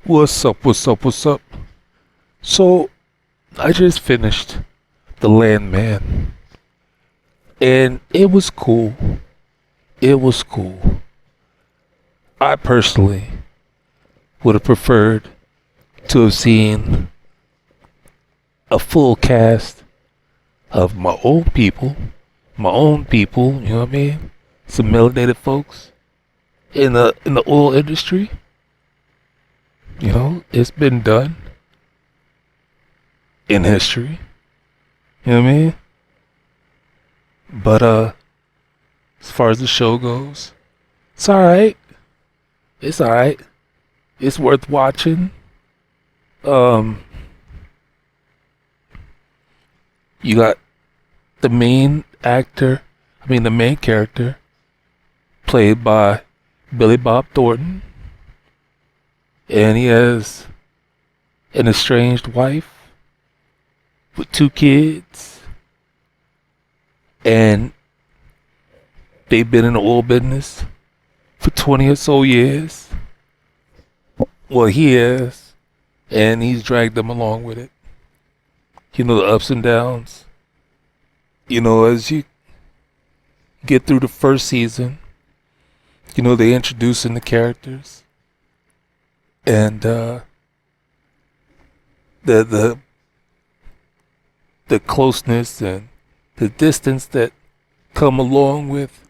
What's up? What's up? What's up? So, I just finished the Landman, and it was cool. It was cool. I personally would have preferred to have seen a full cast of my own people. You know what I mean? Some melanated folks in the oil industry. You know, it's been done in history. You know what I mean? But as far as the show goes, it's alright. It's alright. It's worth watching. Um you got the main actor, the main character, played by Billy Bob Thornton. And he has an estranged wife with 2 kids. And they've been in the oil business for 20 or so years. Well, he has. And he's dragged them along with it. You know, the ups and downs. You know, as you get through the first season, you know, they introducing the characters. And the closeness and the distance that come along with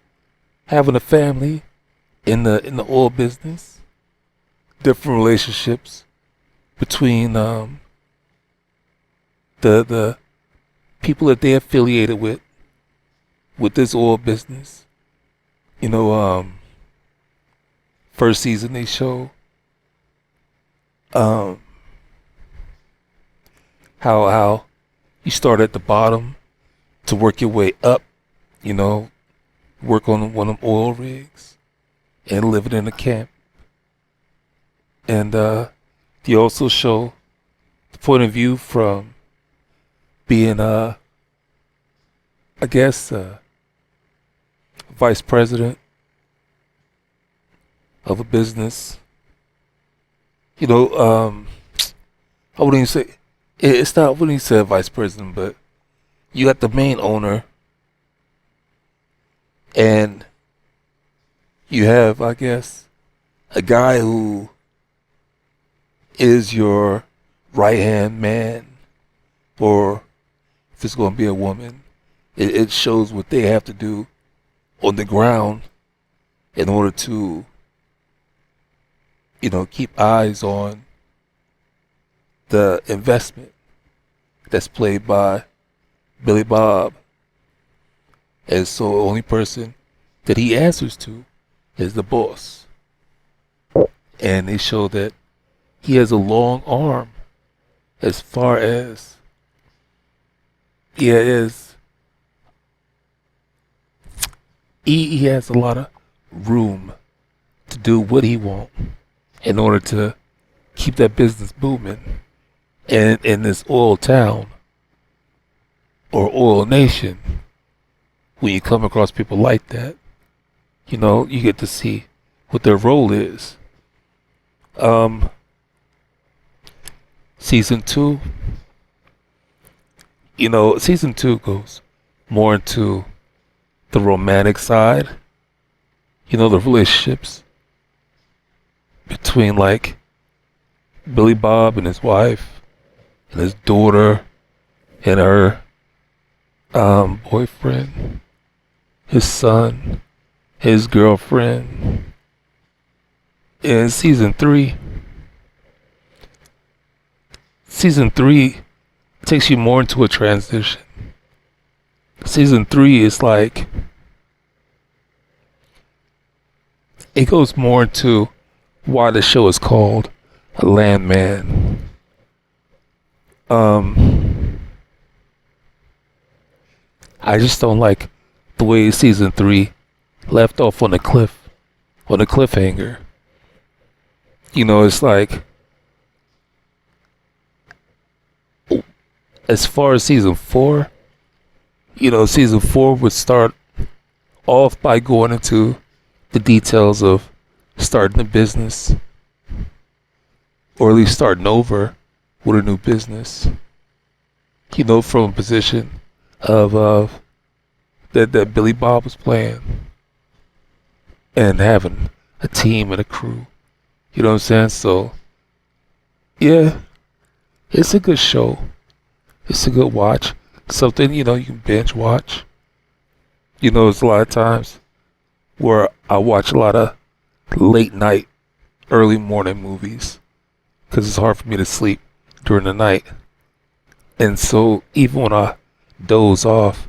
having a family in the oil business, different relationships between the people that they affiliated with this oil business. You know, first season they show how you start at the bottom to work your way up, you know, work on one of them oil rigs and living in a camp. And you also show the point of view from being I guess vice president of a business. You know, I wouldn't even say it's not. I wouldn't even say vice president, but you got the main owner, and you have, I guess, a guy who is your right hand man, or if it's going to be a woman, it shows what they have to do on the ground in order to, you know, keep eyes on the investment that's played by Billy Bob. And so the only person that he answers to is the boss. And they show that he has a long arm as far as he has a lot of room to do what he wants in order to keep that business booming. And in this oil town or oil nation, when you come across people like that, you know, you get to see what their role is. Season 2, you know, season 2 goes more into the romantic side. You know, the relationships between, like, Billy Bob and his wife and his daughter and her boyfriend, his son, his girlfriend. In season 3 takes you more into a transition. Season 3 is like, it goes more into why the show is called a Landman. I just don't like the way season 3 left off on a cliffhanger. You know, it's like, as far as season 4, you know, season 4 would start off by going into the details of starting a business, or at least starting over with a new business. From a position of that Billy Bob was playing and having a team and a crew. You know what I'm saying? So yeah, it's a good show. It's a good watch. Something you can binge watch. There's a lot of times where I watch a lot of late night, early morning movies because it's hard for me to sleep during the night. And so even when I doze off,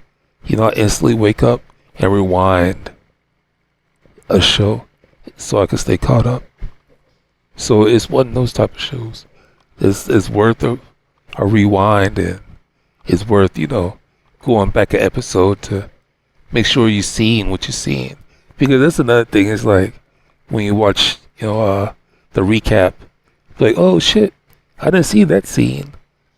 I instantly wake up and rewind a show so I can stay caught up. So it's one of those type of shows. It's worth a rewind, and it's worth, going back an episode to make sure you're seeing what you're seeing. Because that's another thing, is like when you watch, the recap, like, oh shit, I didn't see that scene.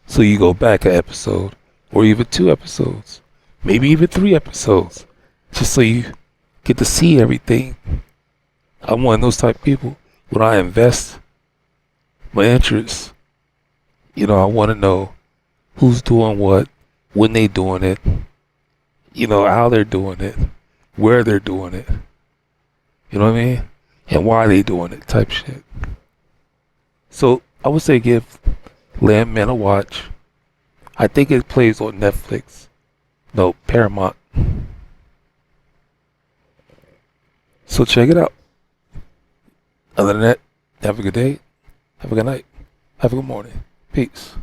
So you go back an episode, or even 2 episodes, maybe even 3 episodes, just so you get to see everything. I'm one of those type of people. When I invest my interest, I want to know who's doing what, when they doing it, how they're doing it, where they're doing it. You know what I mean? And why they doing it, type shit. So I would say give Landman a watch. I think it plays on Netflix. No, Paramount. So check it out. Other than that, have a good day, have a good night, have a good morning. Peace.